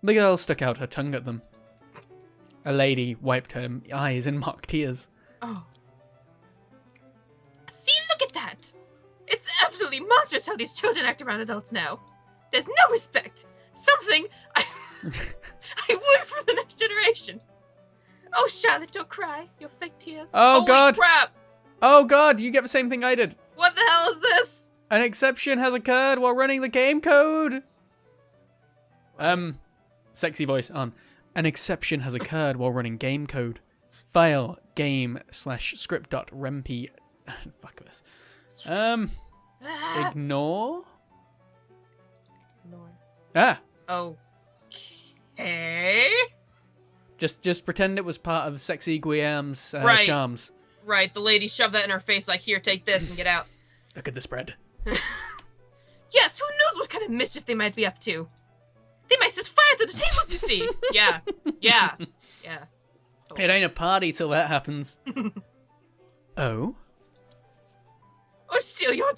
The girl stuck out her tongue at them. A lady wiped her eyes in mock tears. Oh. See, look at that! It's absolutely monstrous how these children act around adults now. There's no respect. Something I worry for the next generation. Oh, Charlotte, don't cry. Your fake tears. Oh, Holy God. crap! Oh god, you get the same thing I did. What the hell is this? An exception has occurred while running the game code. Sexy voice on. An exception has occurred while running game code. File game/script.remp. Fuck this. Ignore. Ah. Okay. Just pretend it was part of Sexy Guillem's charms. Right, the lady shoved that in her face like, here, take this and get out. Look at the spread. Yes, who knows what kind of mischief they might be up to. They might set fire to the tables, you see. Yeah. It ain't a party till that happens. Oh? Or steal your...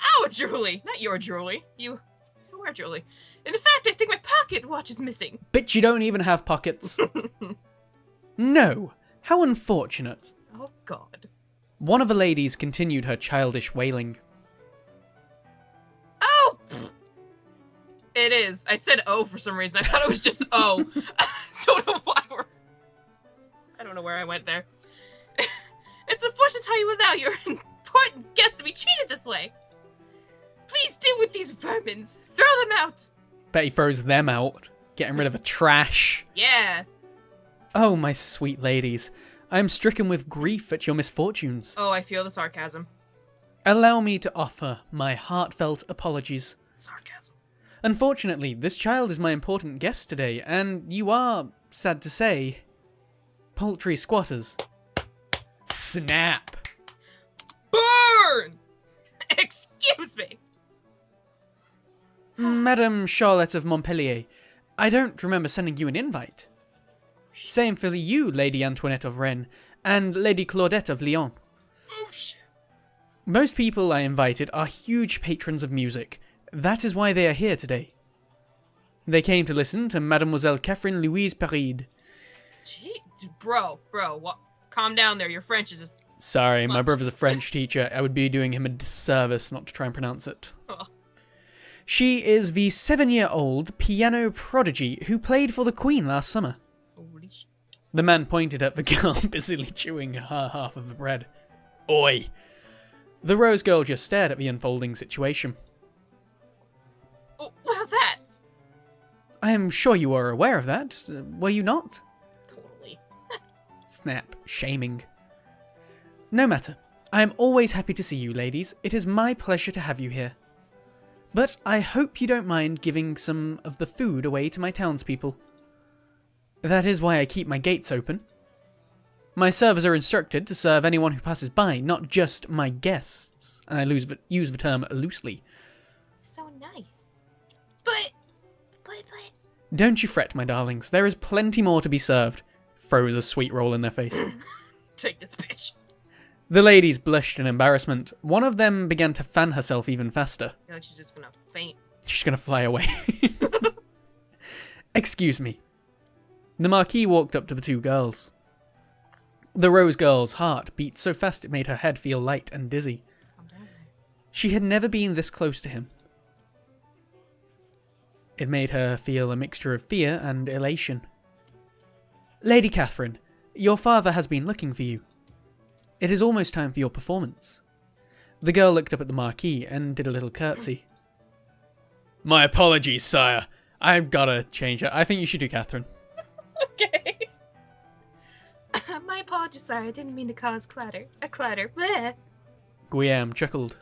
Ow, Julie. Not your Julie. You don't wear Julie. In fact, I think my pocket watch is missing. Bitch, you don't even have pockets. No. How unfortunate. Oh, God. One of the ladies continued her childish wailing. Oh! It is. I said oh for some reason. I thought it was just oh. So I don't know where I went there. It's unfortunate to tell you without your important guest to be treated this way. Please deal with these vermins. Throw them out. Bet he throws them out, getting rid of the trash. Yeah. Oh, my sweet ladies. I am stricken with grief at your misfortunes. Oh, I feel the sarcasm. Allow me to offer my heartfelt apologies. Sarcasm. Unfortunately, this child is my important guest today, and you are, sad to say, poultry squatters. Snap. Burn! Excuse me. Madame Charlotte of Montpellier, I don't remember sending you an invite. Same for you, Lady Antoinette of Rennes, and Lady Claudette of Lyon. Oh, shit. Most people I invited are huge patrons of music. That is why they are here today. They came to listen to Mademoiselle Catherine Louise Paride. Gee, bro, what? Calm down there. Your French is just... Sorry, my much. brother's a French teacher. I would be doing him a disservice not to try and pronounce it. Oh. She is the 7-year-old piano prodigy who played for the Queen last summer. Holy shit. The man pointed at the girl busily chewing her half of the bread. Oi! The Rose Girl just stared at the unfolding situation. Oh, well, that's... I am sure you are aware of that, were you not? Totally. Snap, shaming. No matter. I am always happy to see you, ladies. It is my pleasure to have you here. But I hope you don't mind giving some of the food away to my townspeople. That is why I keep my gates open. My servers are instructed to serve anyone who passes by, not just my guests. And I use the term loosely. So nice. But... Don't you fret, my darlings. There is plenty more to be served. Throws a sweet roll in their face. Take this, bitch. The ladies blushed in embarrassment. One of them began to fan herself even faster. I feel like she's just gonna faint. She's gonna fly away. Excuse me. The Marquis walked up to the two girls. The Rose Girl's heart beat so fast it made her head feel light and dizzy. Calm down there. She had never been this close to him. It made her feel a mixture of fear and elation. Lady Catherine, your father has been looking for you. It is almost time for your performance. The girl looked up at the Marquis and did a little curtsy. My apologies, sire. I've gotta change it. I think you should do Catherine. Okay. My apologies, sorry. I didn't mean to cause a clatter. Bleh. Guillaume chuckled.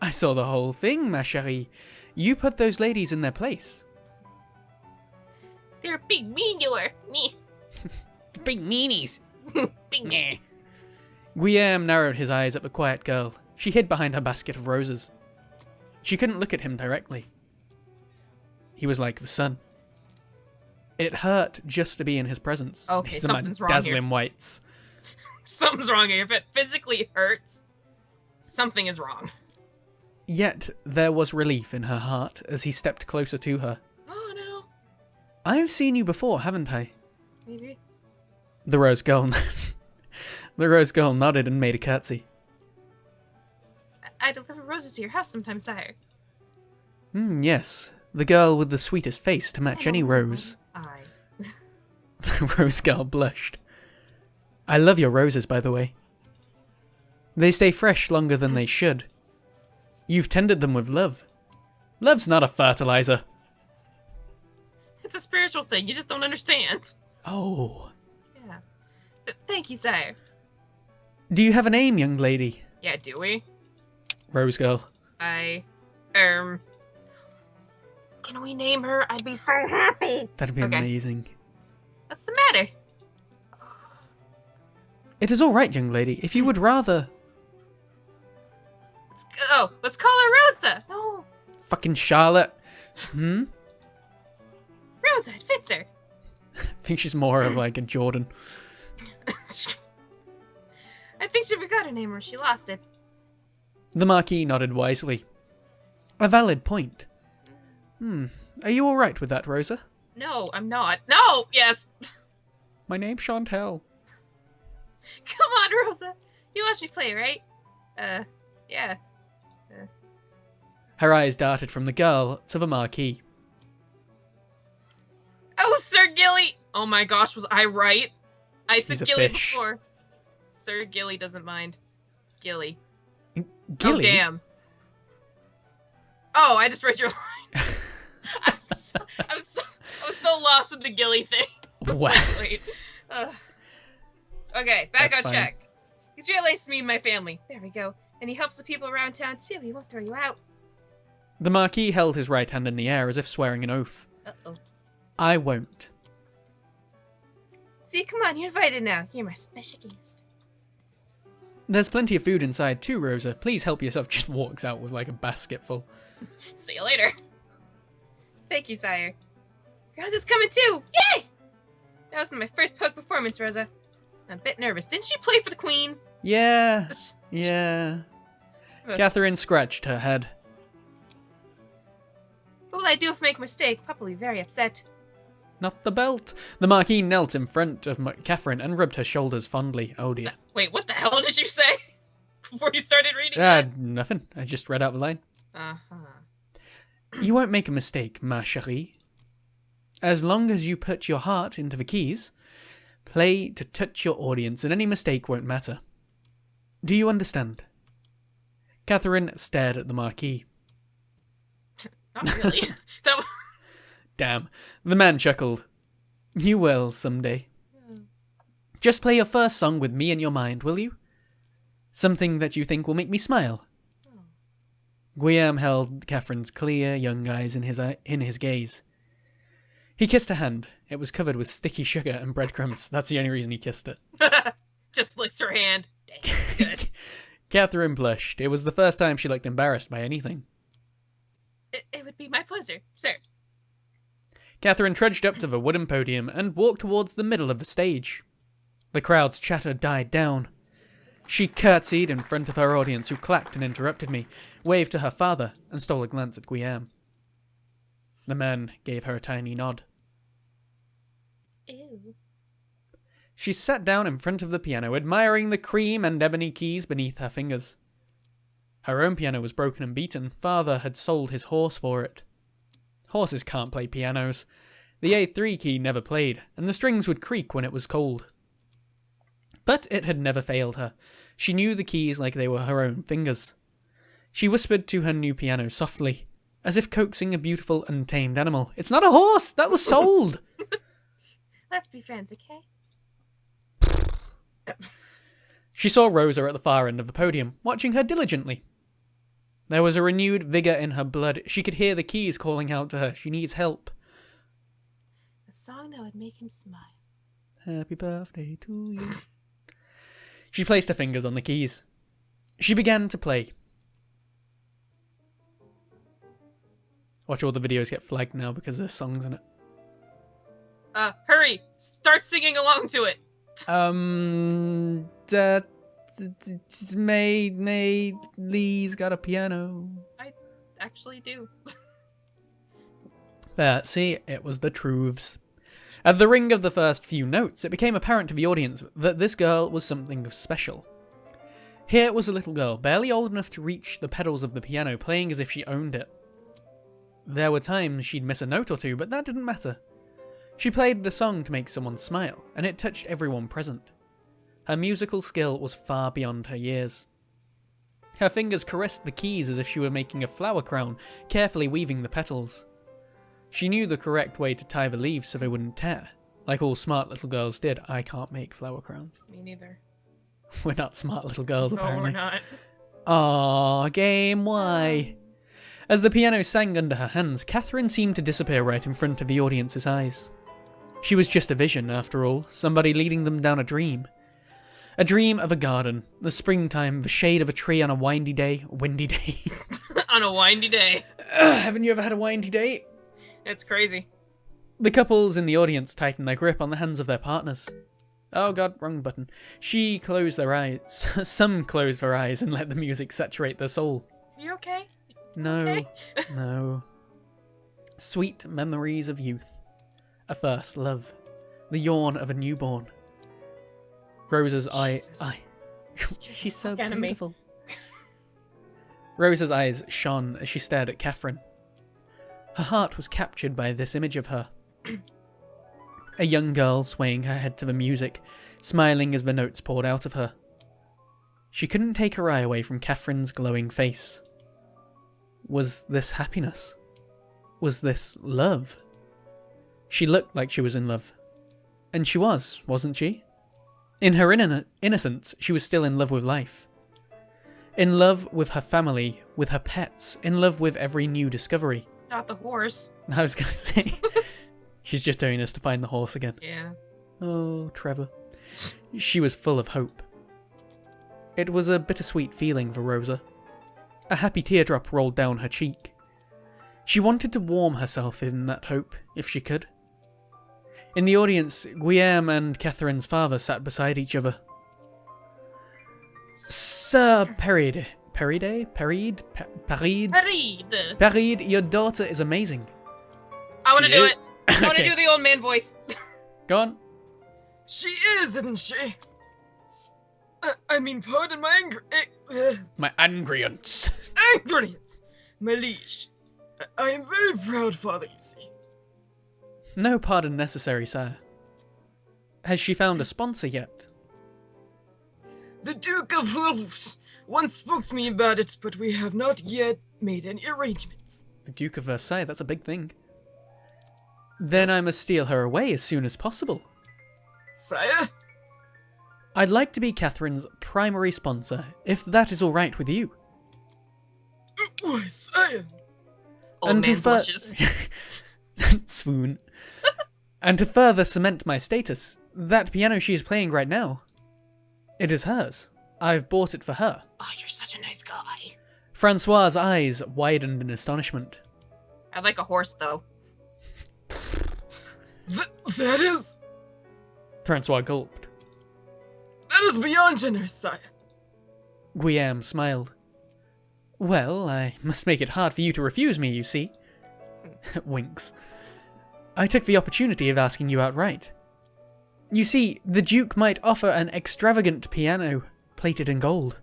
I saw the whole thing, ma chérie. You put those ladies in their place. They're big mean to her. Me. Big meanies. Big meanies. Guillaume narrowed his eyes at the quiet girl. She hid behind her basket of roses. She couldn't look at him directly. He was like the sun. It hurt just to be in his presence. Okay, something's wrong dazzling here. Whites. Something's wrong here. If it physically hurts, something is wrong. Yet there was relief in her heart as he stepped closer to her. I've seen you before, haven't I? Maybe. The Rose Girl... the Rose Girl nodded and made a curtsy. I deliver roses to your house sometimes, sire. Yes. The girl with the sweetest face to match any rose. The Rose Girl blushed. I love your roses, by the way. They stay fresh longer than they should. You've tended them with love. Love's not a fertilizer. It's a spiritual thing, you just don't understand. Oh. Yeah. Thank you, sire. Do you have a name, young lady? Yeah, do we? Rose Girl. Can we name her? I'd be so happy. That'd be amazing. What's the matter? It is all right, young lady. If you would rather... Let's call her Rosa. No. Fucking Charlotte. Rosa, it fits her. I think she's more of like a Jordan. I think she forgot her name or she lost it. The Marquis nodded wisely. A valid point. Are you all right with that, Rosa? No, I'm not. No! Yes! My name's Chantel. Come on, Rosa. You watched me play, right? Yeah. Her eyes darted from the girl to the Marquis. Oh, Sir Gilly! Oh my gosh, was I right? I said Gilly fish. before. Sir Gilly doesn't mind. Gilly. Gilly? Oh, damn. Oh, I just read your line. I was so lost with the Gilly thing. Wow. Like, wait. Okay, back That's on fine. track. He's realized me and my family. There we go. And he helps the people around town too. He won't throw you out. The Marquis held his right hand in the air as if swearing an oath. Uh-oh. I won't. See, come on, you're invited now. You're my special guest. There's plenty of food inside too, Rosa. Please help yourself. Just walks out with like a basket full. See you later. Thank you, sire. Rosa's coming too! Yay! That was my first poke performance, Rosa. I'm a bit nervous. Didn't she play for the Queen? Yeah. Yeah. Catherine scratched her head. What will I do if I make a mistake? Papa will be very upset. Not the belt. The Marquis knelt in front of Catherine and rubbed her shoulders fondly. Oh dear. Wait, what the hell did you say? Before you started reading that? Nothing. I just read out the line. Uh-huh. You won't make a mistake, ma chérie. As long as you put your heart into the keys, play to touch your audience and any mistake won't matter. Do you understand? Catherine stared at the Marquis. Not really. Damn. The man chuckled. You will, someday. Just play your first song with me in your mind, will you? Something that you think will make me smile. Guillaume held Catherine's clear, young eyes in his gaze. He kissed her hand. It was covered with sticky sugar and breadcrumbs. That's the only reason he kissed it. Just licks her hand. Dang, it's good. Catherine blushed. It was the first time she looked embarrassed by anything. It would be my pleasure, sir. Catherine trudged up to the wooden podium and walked towards the middle of the stage. The crowd's chatter died down. She curtsied in front of her audience, who clapped and interrupted me, waved to her father, and stole a glance at Guillaume. The man gave her a tiny nod. Ew. She sat down in front of the piano, admiring the cream and ebony keys beneath her fingers. Her own piano was broken and beaten. Father had sold his horse for it. Horses can't play pianos. The A3 key never played, and the strings would creak when it was cold. But it had never failed her. She knew the keys like they were her own fingers. She whispered to her new piano softly, as if coaxing a beautiful, untamed animal. It's not a horse! That was sold! Let's be friends, okay? She saw Rosa at the far end of the podium, watching her diligently. There was a renewed vigour in her blood. She could hear the keys calling out to her. She needs help. A song that would make him smile. Happy birthday to you. She placed her fingers on the keys. She began to play. Watch all the videos get flagged now because there's songs in it. Hurry! Start singing along to it! Lee's got a piano. I actually do. See, it was the truths. At the ring of the first few notes, it became apparent to the audience that this girl was something special. Here was a little girl, barely old enough to reach the pedals of the piano, playing as if she owned it. There were times she'd miss a note or two, but that didn't matter. She played the song to make someone smile, and it touched everyone present. Her musical skill was far beyond her years. Her fingers caressed the keys as if she were making a flower crown, carefully weaving the petals. She knew the correct way to tie the leaves so they wouldn't tear. Like all smart little girls did. I can't make flower crowns. Me neither. We're not smart little girls, No, apparently. we're not. Aww, game, why? As the piano sang under her hands, Catherine seemed to disappear right in front of the audience's eyes. She was just a vision, after all, somebody leading them down a dream. A dream of a garden, the springtime, the shade of a tree on a windy day. Windy day. On a windy day. Haven't you ever had a windy day? It's crazy. The couples in the audience tightened their grip on the hands of their partners. Oh god, wrong button. She closed their eyes. Some closed their eyes and let the music saturate their soul. You okay? No, Okay. no. Sweet memories of youth. A first love. The yawn of a newborn. Rosa's Jesus. She's so Fuck out of me. beautiful. Rosa's eyes shone as she stared at Catherine. Her heart was captured by this image of her. A young girl swaying her head to the music, smiling as the notes poured out of her. She couldn't take her eye away from Catherine's glowing face. Was this happiness? Was this love? She looked like she was in love. And she was, wasn't she? In her innocence, she was still in love with life. In love with her family, with her pets, in love with every new discovery. Not the horse. I was going to say, she's just doing this to find the horse again. Yeah. Oh, Trevor. She was full of hope. It was a bittersweet feeling for Rosa. A happy teardrop rolled down her cheek. She wanted to warm herself in that hope, if she could. In the audience, Guillaume and Catherine's father sat beside each other. Sir Peride, your daughter is amazing. I want to She do is? it. I want to Okay. do the old man voice. Go on. She is, isn't she? I mean, pardon my My angriance. angriance, my liege. I am very proud, father, you see. No pardon necessary, sire. Has she found a sponsor yet? The Duke of Wolves once spoke to me about it, but we have not yet made any arrangements. The Duke of Versailles, that's a big thing. Then I must steal her away as soon as possible. Sire? I'd like to be Catherine's primary sponsor, if that is all right with you. Why, sire? Old man blushes. Swoon. And to further cement my status, that piano she is playing right now, it is hers. I've bought it for her. Oh, you're such a nice guy. Francois's eyes widened in astonishment. I like a horse, though. That is Francois gulped. beyond generous, sire. Guillaume smiled. Well, I must make it hard for you to refuse me, you see. Winks. I took the opportunity of asking you outright. You see, the Duke might offer an extravagant piano, plated in gold.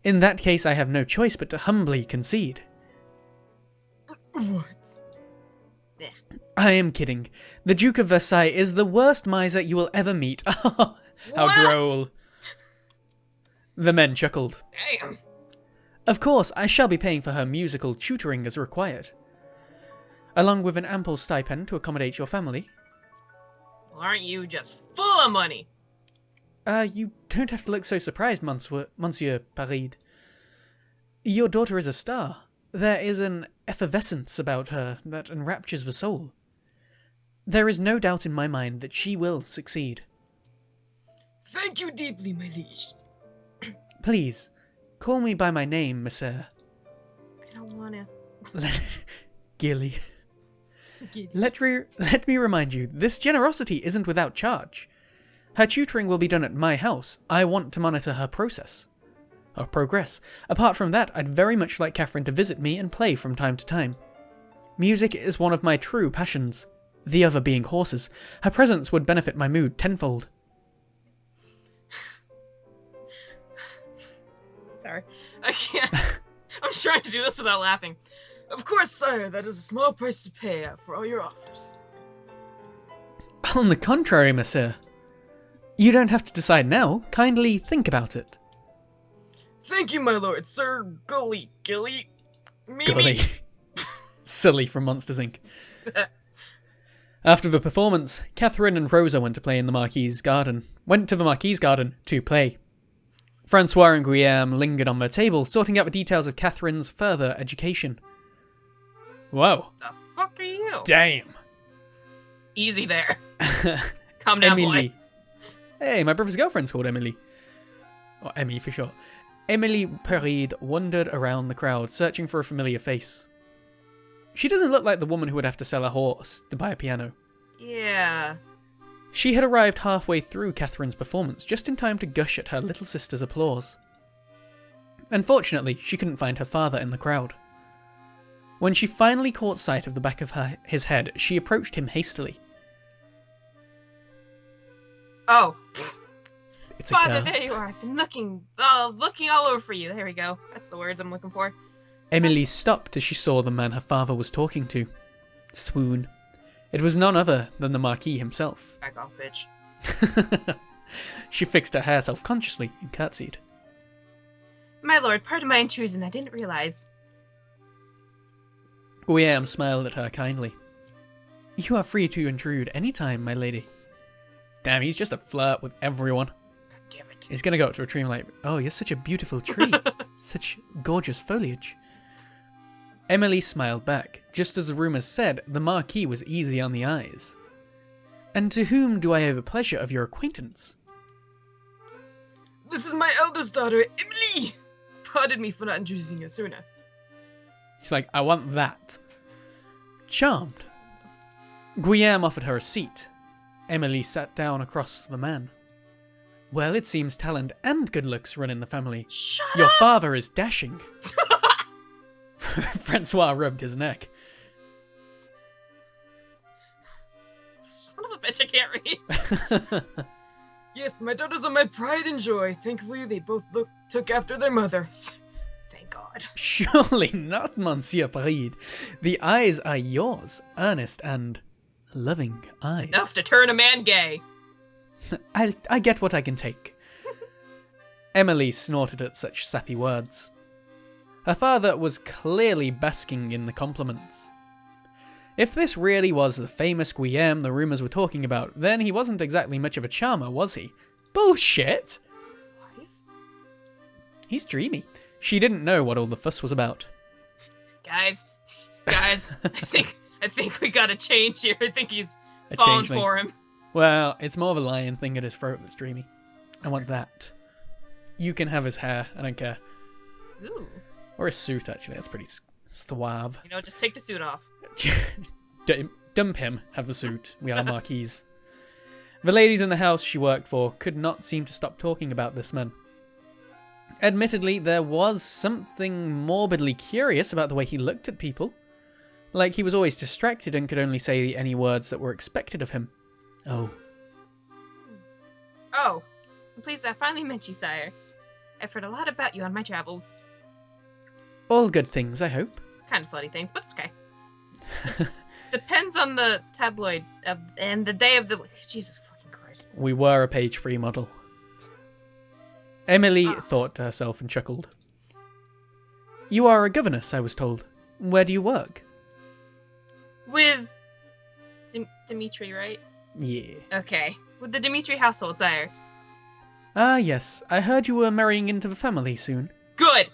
In that case, I have no choice but to humbly concede. What? I am kidding. The Duke of Versailles is the worst miser you will ever meet. How What? droll. The men chuckled. Damn. Of course, I shall be paying for her musical tutoring as required. Along with an ample stipend to accommodate your family. Well, aren't you just full of money? You don't have to look so surprised, Monsieur Paride. Your daughter is a star. There is an effervescence about her that enraptures the soul. There is no doubt in my mind that she will succeed. Thank you deeply, my liege. Please, call me by my name, Monsieur. I don't want to. Gilly. Let me remind you, this generosity isn't without charge. Her tutoring will be done at my house. I want to monitor her progress. Apart from that, I'd very much like Catherine to visit me and play from time to time. Music is one of my true passions. The other being horses. Her presence would benefit my mood tenfold. Sorry. I can't. I'm trying to do this without laughing. Of course, sire, that is a small price to pay for all your offers. On the contrary, monsieur. You don't have to decide now. Kindly think about it. Thank you, my lord, Sir Gully. Golly. Sully from Monsters, Inc. After the performance, Catherine and Rosa went to the Marquis's garden to play. Francois and Guillaume lingered on their table, sorting out the details of Catherine's further education. Whoa. The fuck are you? Damn. Easy there. Calm down, Emily. boy. Hey, my brother's girlfriend's called Emily. Or Emmy for short. Emily Perride wandered around the crowd, searching for a familiar face. She doesn't look like the woman who would have to sell a horse to buy a piano. Yeah. She had arrived halfway through Catherine's performance, just in time to gush at her little sister's applause. Unfortunately, she couldn't find her father in the crowd. When she finally caught sight of the back of his head, she approached him hastily. Oh. It's a Father, girl. there you are. I've been looking all over for you. There we go. That's the words I'm looking for. Emily stopped as she saw the man her father was talking to. Swoon. It was none other than the Marquis himself. Back off, bitch. She fixed her hair self-consciously and curtsied. My lord, pardon my intrusion. I didn't realize. Guillaume smiled at her kindly. You are free to intrude any time, my lady. Damn, he's just a flirt with everyone. God damn it. He's gonna go up to a tree and like, oh, you're such a beautiful tree. Such gorgeous foliage. Emily smiled back. Just as the rumours said, the Marquis was easy on the eyes. And to whom do I owe the pleasure of your acquaintance? This is my eldest daughter, Emily! Pardon me for not introducing you sooner. She's like, I want that. Charmed. Guillaume offered her a seat. Emily sat down across the man. Well, it seems talent and good looks run in the family. Shut Your up! father is dashing. Francois rubbed his neck. Son of a bitch, I can't read. Yes, my daughters are my pride and joy. Thankfully, they both took after their mother. Thank God. Surely not, Monsieur Paride. The eyes are yours, earnest and loving eyes. Enough to turn a man gay. I get what I can take. Emily snorted at such sappy words. Her father was clearly basking in the compliments. If this really was the famous Guillaume the rumours were talking about, then he wasn't exactly much of a charmer, was he? Bullshit! Wise? He's dreamy. She didn't know what all the fuss was about. Guys, I think we gotta change here. I think he's A falling changeling. for him. Well, it's more of a lion thing at his throat that's dreamy. I want that. You can have his hair, I don't care. Ooh. Or his suit, actually, that's pretty suave. You know, just take the suit off. Dump him, have the suit. We are marquises. The ladies in the house she worked for could not seem to stop talking about this man. Admittedly, there was something morbidly curious about the way he looked at people. Like he was always distracted and could only say any words that were expected of him. Oh. Oh, I'm pleased I finally met you, sire. I've heard a lot about you on my travels. All good things, I hope. Kind of slutty things, but it's okay. Depends on the tabloid and the day of the... Jesus fucking Christ. We were a page 3 model. Emily thought to herself and chuckled. You are a governess, I was told. Where do you work? With... Dimitri, right? Yeah. Okay. With the Dimitri household, sire. Ah, yes. I heard you were marrying into the family soon. Good!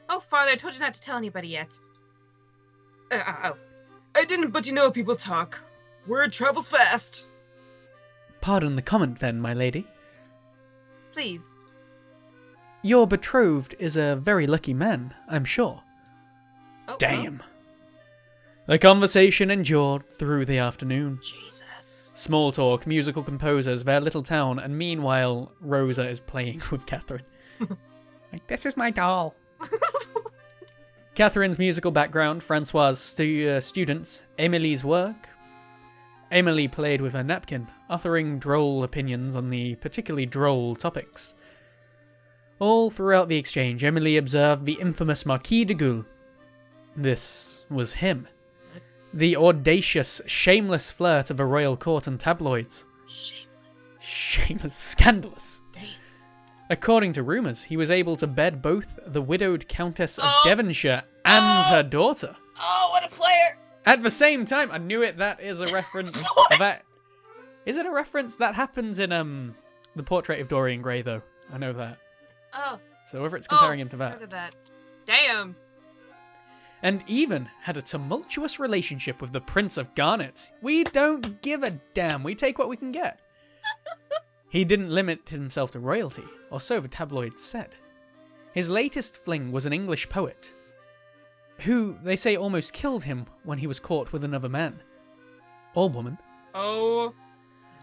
Oh, father, I told you not to tell anybody yet. Oh. I didn't, but you know people talk. Word travels fast. Pardon the comment then, my lady. Please. Your betrothed is a very lucky man, I'm sure. Oh, Damn. The conversation endured through the afternoon. Jesus. Small talk, musical composers, their little town, and meanwhile, Rosa is playing with Catherine. Like, this is my doll. Catherine's musical background, Francois' students, Emily's work. Emily played with her napkin, uttering droll opinions on the particularly droll topics. All throughout the exchange, Emily observed the infamous Marquis de Gaulle. This was him. The audacious, shameless flirt of a royal court and tabloids. Shameless, scandalous. Damn. According to rumours, he was able to bed both the widowed Countess of Devonshire and her daughter. Oh, what a player! At the same time, I knew it. That is a reference. What? Is it a reference that happens in the Portrait of Dorian Gray? Though I know that. Oh. So whether it's comparing him to Heard that, of that. Damn. and even had a tumultuous relationship with the Prince of Garnet. We don't give a damn. We take what we can get. He didn't limit himself to royalty, or so the tabloids said. His latest fling was an English poet, who, they say, almost killed him when he was caught with another man. Or woman. Oh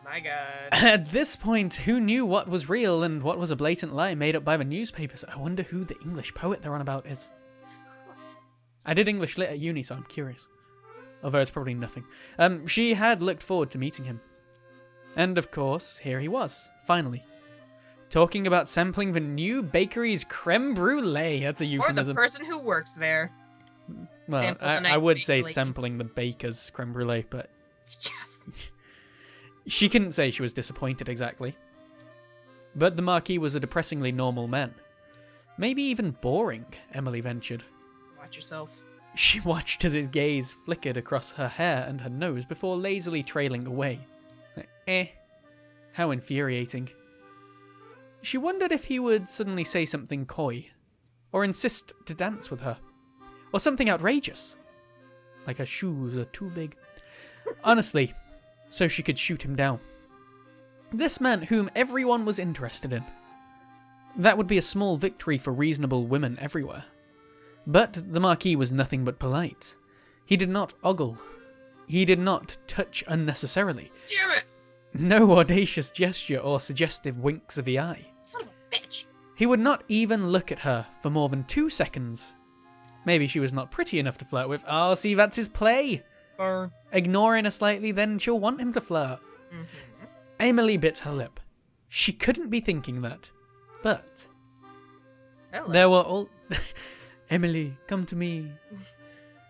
my god. At this point, who knew what was real and what was a blatant lie made up by the newspapers? I wonder who the English poet they're on about is. I did English lit at uni, so I'm curious. Although it's probably nothing. She had looked forward to meeting him. And of course, here he was, finally. Talking about sampling the new bakery's creme brulee. That's a Or euphemism. the person who works there. Well, Sample the I nice would say bakery. sampling the baker's creme brulee, but Yes. she couldn't say she was disappointed exactly. But the Marquis was a depressingly normal man. Maybe even boring, Emily ventured. Watch yourself. She watched as his gaze flickered across her hair and her nose before lazily trailing away. How infuriating. She wondered if he would suddenly say something coy, or insist to dance with her, or something outrageous, like her shoes are too big. Honestly, so she could shoot him down. This man whom everyone was interested in. That would be a small victory for reasonable women everywhere. But the Marquis was nothing but polite. He did not ogle. He did not touch unnecessarily. Damn it! No audacious gesture or suggestive winks of the eye. Son of a bitch. He would not even look at her for more than 2 seconds. Maybe she was not pretty enough to flirt with. Oh, see, that's his play. Burn. Ignoring her slightly, then she'll want him to flirt. Mm-hmm. Emily bit her lip. She couldn't be thinking that. But Hello. there were all... Emily, come to me.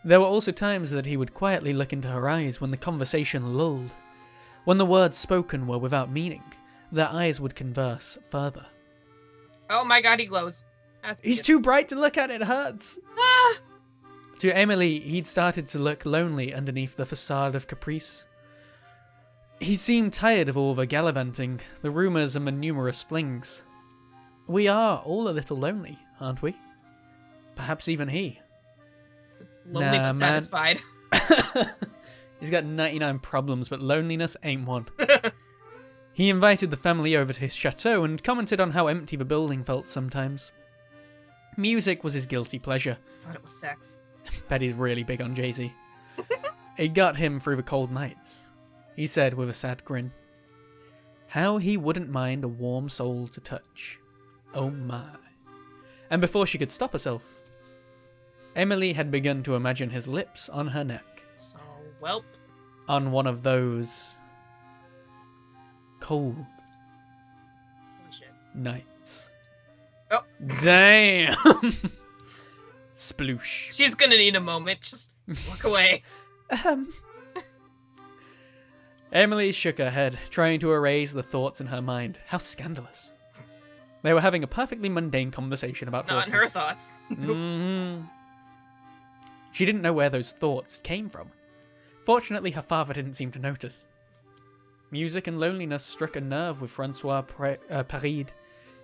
There were also times that he would quietly look into her eyes when the conversation lulled. When the words spoken were without meaning, their eyes would converse further. Oh my god, he glows. That's He's beautiful. too bright to look at, it hurts. Ah! To Emily, he'd started to look lonely underneath the facade of caprice. He seemed tired of all the gallivanting, the rumours and the numerous flings. We are all a little lonely, aren't we? Perhaps even he. Lonely Nah, but man. satisfied. He's got 99 problems, but loneliness ain't one. He invited the family over to his chateau and commented on how empty the building felt sometimes. Music was his guilty pleasure. Thought it was sex. Bet he's really big on Jay-Z. It got him through the cold nights, he said with a sad grin. How he wouldn't mind a warm soul to touch. Oh my. And before she could stop herself, Emily had begun to imagine his lips on her neck. So, welp. On one of those cold Holy shit. nights. Oh. Damn! Sploosh. She's gonna need a moment. Just look away. Emily shook her head, trying to erase the thoughts in her mind. How scandalous. They were having a perfectly mundane conversation about Not horses. in her thoughts. Mhm. She didn't know where those thoughts came from. Fortunately, her father didn't seem to notice. Music and loneliness struck a nerve with Francois Paride.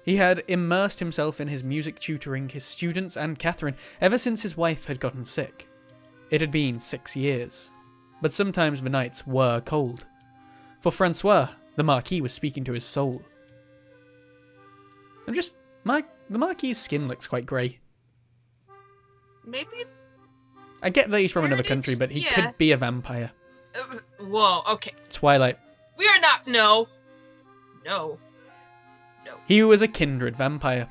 He had immersed himself in his music tutoring his students and Catherine ever since his wife had gotten sick. It had been 6 years, but sometimes the nights were cold. For Francois, the Marquis was speaking to his soul. The Marquis's skin looks quite grey. Maybe. I get that he's from another Heritage? country, but he Yeah. could be a vampire. Whoa, okay. Twilight. We are not. No. No. No. He was a kindred vampire.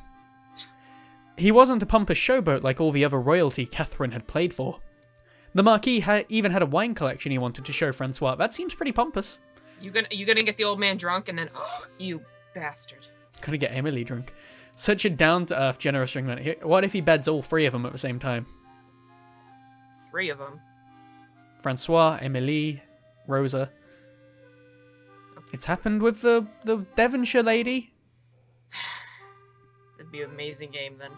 He wasn't a pompous showboat like all the other royalty Catherine had played for. The Marquis even had a wine collection he wanted to show Francois. That seems pretty pompous. You gonna get the old man drunk and then, oh, you bastard. Gonna get Emily drunk. Such a down-to-earth, generous ringman. What if he beds all three of them at the same time? 3 of them. Francois, Emily, Rosa. It's happened with the Devonshire lady. It'd be an amazing game then.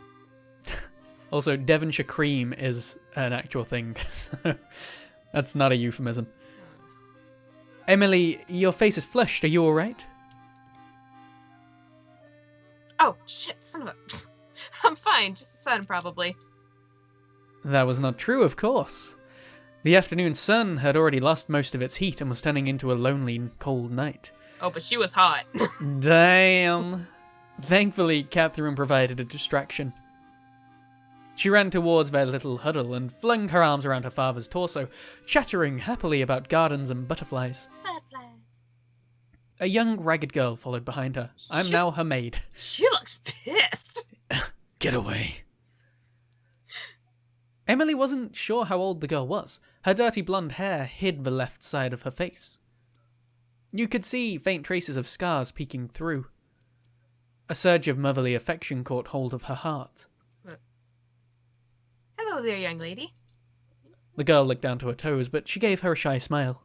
Also, Devonshire cream is an actual thing, so that's not a euphemism. Emily, your face is flushed. Are you alright? Oh, shit, son of a... I'm fine, just the sun, probably. That was not true, of course. The afternoon sun had already lost most of its heat and was turning into a lonely, cold night. Oh, but she was hot. Damn. Thankfully, Catherine provided a distraction. She ran towards their little huddle and flung her arms around her father's torso, chattering happily about gardens and butterflies. Butterflies. A young, ragged girl followed behind her. I'm now her maid. She looks pissed. Get away. Emily wasn't sure how old the girl was. Her dirty blonde hair hid the left side of her face. You could see faint traces of scars peeking through. A surge of motherly affection caught hold of her heart. Hello there, young lady. The girl looked down to her toes, but she gave her a shy smile.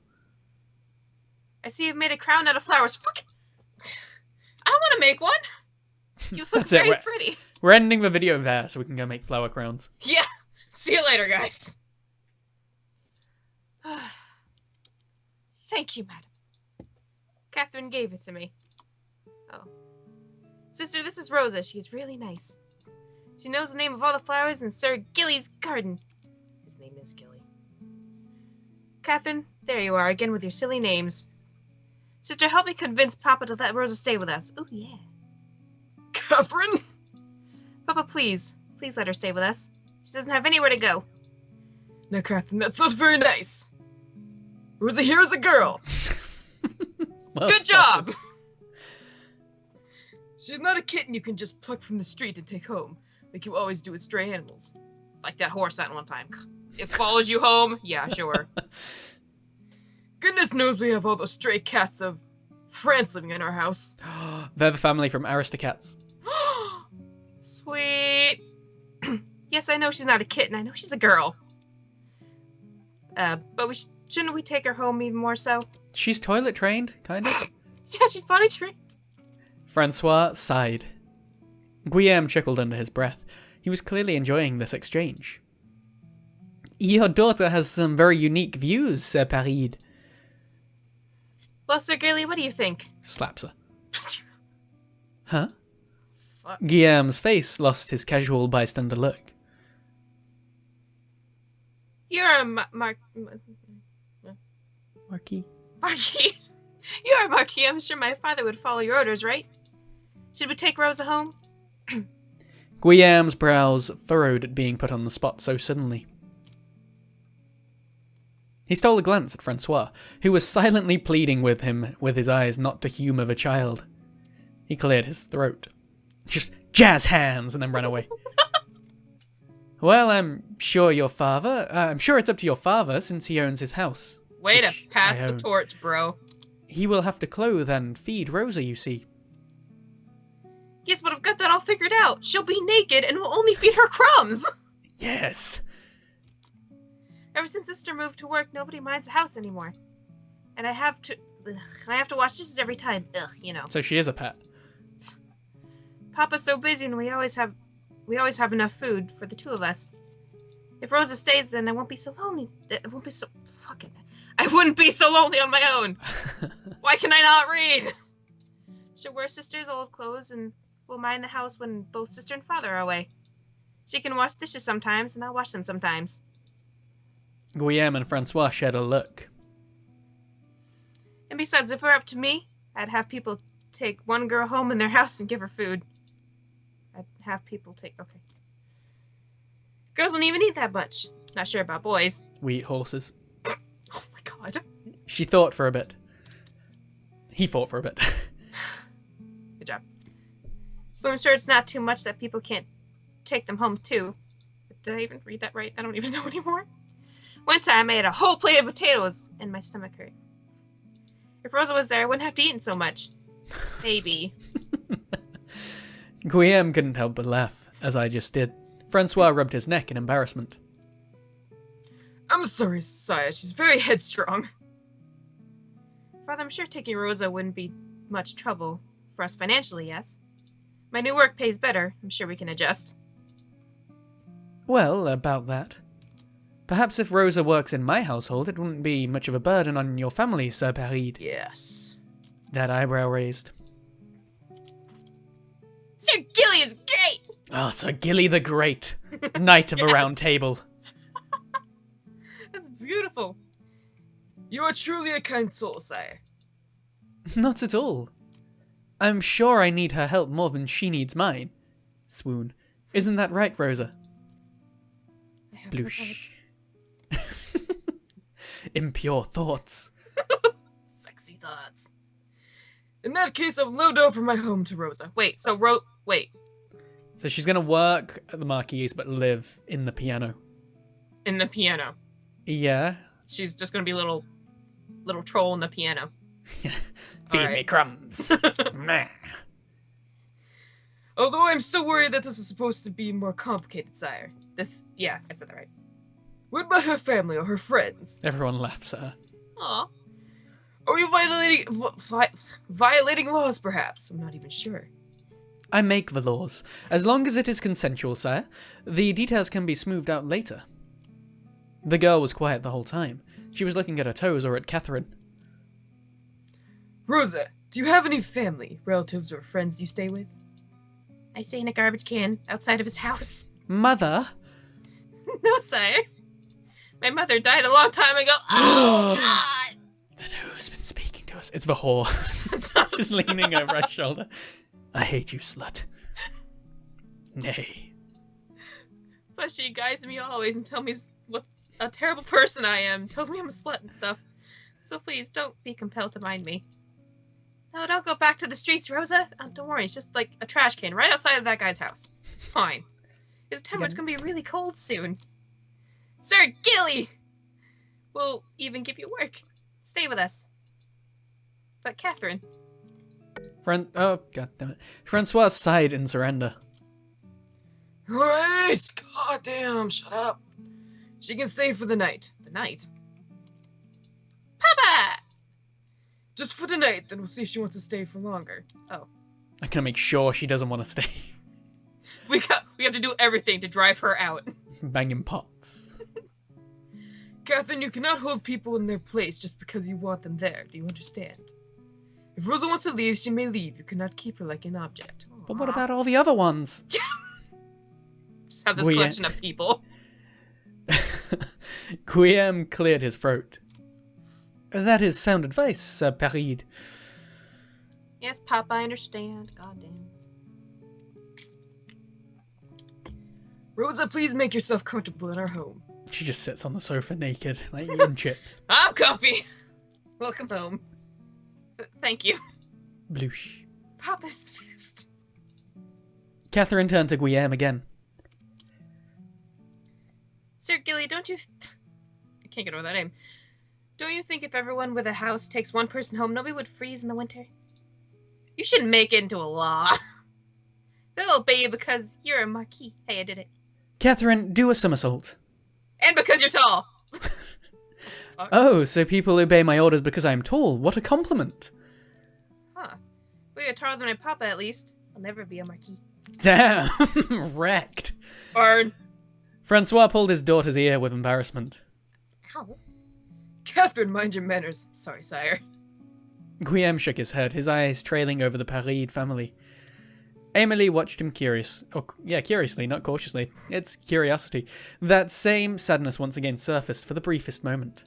I see you've made a crown out of flowers. Fuck it. I want to make one. You look That's very it. pretty. We're ending the video there so we can go make flower crowns. Yeah. See you later, guys. Thank you, madam. Catherine gave it to me. Oh. Sister, this is Rosa. She's really nice. She knows the name of all the flowers in Sir Gilly's garden. His name is Gilly. Catherine, there you are again with your silly names. Sister, help me convince Papa to let Rosa stay with us. Oh, yeah. Catherine? Papa, please. Please let her stay with us. She doesn't have anywhere to go. Now, Catherine, that's not very nice. Rosa here is a girl. Well Good spotted. job! She's not a kitten you can just pluck from the street and take home, like you always do with stray animals. Like that horse that one time. It follows you home? Yeah, sure. Goodness knows we have all those stray cats of France living in our house. They're the family from Aristocats. Sweet. Yes, I know she's not a kitten. I know she's a girl. But shouldn't we take her home even more so? She's toilet trained, kind of. Yeah, she's potty trained. Francois sighed. Guillaume chuckled under his breath. He was clearly enjoying this exchange. Your daughter has some very unique views, Sir Paride. Well, Sir Gilly, what do you think? Slaps her. Huh? Fuck. Guillaume's face lost his casual bystander look. You're a Marquis. Marquis. You're a Marquis. I'm sure my father would follow your orders, right? Should we take Rosa home? Guillaume's brows furrowed at being put on the spot so suddenly. He stole a glance at Francois, who was silently pleading with him with his eyes not to humour the child. He cleared his throat. Just jazz hands and then ran away. Well, I'm sure it's up to your father since he owns his house. Way to Which pass I the own. torch, bro. He will have to clothe and feed Rosa, you see. Yes, but I've got that all figured out. She'll be naked and we'll only feed her crumbs. Yes. Ever since Sister moved to work, nobody minds the house anymore. And I have to wash dishes every time. Ugh, you know. So she is a pet. Papa's so busy and we always have enough food for the two of us. If Rosa stays, then I won't be so lonely. I wouldn't be so lonely on my own. Why can I not read? She'll wear Sister's old clothes and we'll mind the house when both Sister and Father are away. She can wash dishes sometimes and I'll wash them sometimes. Guillaume and Francois shared a look. And besides, if it were up to me, I'd have people take one girl home in their house and give her food. I'd have people take... Okay. Girls don't even eat that much. Not sure about boys. We eat horses. Oh my god. She thought for a bit. He thought for a bit. Good job. But I'm sure it's not too much that people can't take them home too. Did I even read that right? I don't even know anymore. One time I ate a whole plate of potatoes and my stomach hurt. If Rosa was there, I wouldn't have to eat so much. Maybe. Guillaume couldn't help but laugh, as I just did. Francois rubbed his neck in embarrassment. I'm sorry, sire. She's very headstrong. Father, I'm sure taking Rosa wouldn't be much trouble for us financially, yes? My new work pays better. I'm sure we can adjust. Well, about that. Perhaps if Rosa works in my household, it wouldn't be much of a burden on your family, Sir Paride. Yes. That eyebrow raised. Sir Gilly is great! Oh, Sir Gilly the Great, Knight of a Round Table. That's beautiful. You are truly a kind soul, sire. Not at all. I'm sure I need her help more than she needs mine. Swoon. Isn't that right, Rosa? I have no Bloosh. thoughts. Impure thoughts. Sexy thoughts. In that case, I've loaded over my home to Rosa. Wait, so wait. So she's going to work at the Marquise, but live in the piano. In the piano. Yeah. She's just gonna be a little troll in the piano. Feed me Alright. crumbs. Meh. Although I'm still worried that this is supposed to be more complicated, sire. Yeah, I said that right. What about her family or her friends? Everyone laughs at her. Aw. Are you violating laws, perhaps? I'm not even sure. I make the laws. As long as it is consensual, sire, the details can be smoothed out later. The girl was quiet the whole time. She was looking at her toes or at Catherine. Rosa, do you have any family, relatives, or friends you stay with? I stay in a garbage can outside of his house. Mother? No, sire. My mother died a long time ago. Oh, God! Then who's been speaking to us? It's the horse. Just leaning over her shoulder. I hate you, slut. Nay. But she guides me always and tells me what a terrible person I am. Tells me I'm a slut and stuff. So please, don't be compelled to mind me. No, don't go back to the streets, Rosa. Don't worry, it's just like a trash can right outside of that guy's house. It's fine. His temperature's gonna be really cold soon. Sir Gilly! We'll even give you work. Stay with us. But Catherine... Oh, god damn it. Francois sighed in surrender. Alright, goddamn, shut up. She can stay for the night. The night? Papa! Just for the night, then we'll see if she wants to stay for longer. Oh. I'm gonna make sure she doesn't want to stay. We have to do everything to drive her out. Banging pots. Catherine, you cannot hold people in their place just because you want them there. Do you understand? If Rosa wants to leave, she may leave. You cannot keep her like an object. But what about all the other ones? Just have this Well, yeah. collection of people. Guillaume cleared his throat. That is sound advice, Sir Paride. Yes, Papa, I understand. Goddamn. Rosa, please make yourself comfortable in our home. She just sits on the sofa naked, like eating chips. I'm comfy. Welcome home. Thank you. Bloosh. Papa's pissed. Catherine turned to Guillaume again. Sir Gilly, don't you... I can't get over that name. Don't you think if everyone with a house takes one person home, nobody would freeze in the winter? You shouldn't make it into a law. They'll obey you because you're a marquis. Hey, I did it. Catherine, do a somersault. And because you're tall. Oh, so people obey my orders because I am tall. What a compliment. Huh. Well, you're taller than my papa, at least. I'll never be a marquis. Damn. Wrecked. Burn. Francois pulled his daughter's ear with embarrassment. Ow. Catherine, mind your manners. Sorry, sire. Guillaume shook his head, his eyes trailing over the Paride family. Emily watched him curiously, not cautiously. It's curiosity. That same sadness once again surfaced for the briefest moment.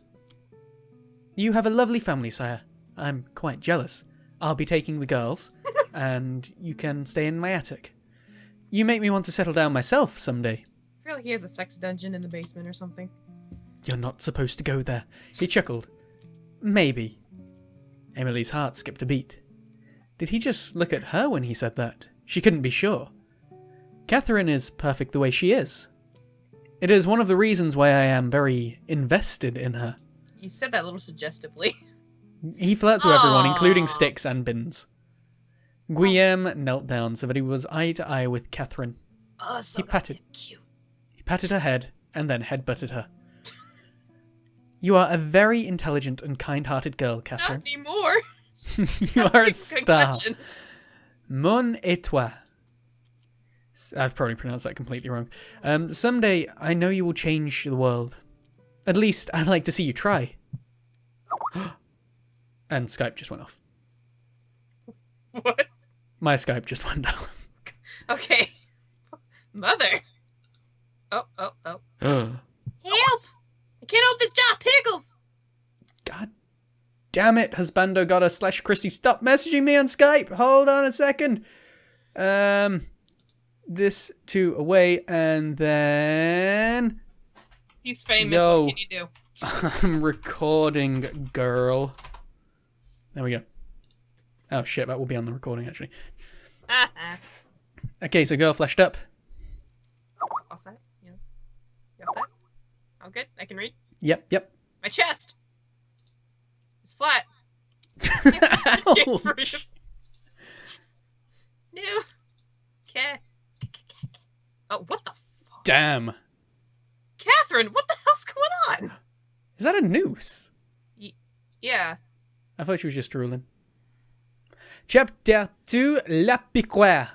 You have a lovely family, sire. I'm quite jealous. I'll be taking the girls, and you can stay in my attic. You make me want to settle down myself someday. I feel like he has a sex dungeon in the basement or something. You're not supposed to go there. He chuckled. Maybe. Emily's heart skipped a beat. Did he just look at her when he said that? She couldn't be sure. Catherine is perfect the way she is. It is one of the reasons why I am very invested in her. You said that a little suggestively. He flirts with everyone, Aww. including Styx and Bins. Guillaume knelt down so that he was eye to eye with Catherine. Oh, so He patted- cute. He patted her head and then headbutted her. You are a very intelligent and kind-hearted girl, Not Catherine. anymore. You are a That's a star. concussion. Mon et toi. I've probably pronounced that completely wrong. Someday, I know you will change the world. At least, I'd like to see you try. And Skype just went off. What? My Skype just went off. Okay. Mother. Oh. God Help! I can't hold this job, Pickles! damn it, husbando gotta / Christy, stop messaging me on Skype. Hold on a second. This 2 away, and then... He's famous, Yo. what can you do? I'm recording, girl. There we go. Oh shit, that will be on the recording, actually. Okay, so girl fleshed up. All set? Yeah. You all set? All good? I can read? Yep. My chest! It's flat. Ouch. No. Okay. Oh, what the fuck? Damn. Catherine, what the hell's going on? Is that a noose? Yeah. I thought she was just drooling. Chapter 2, La Piqueur.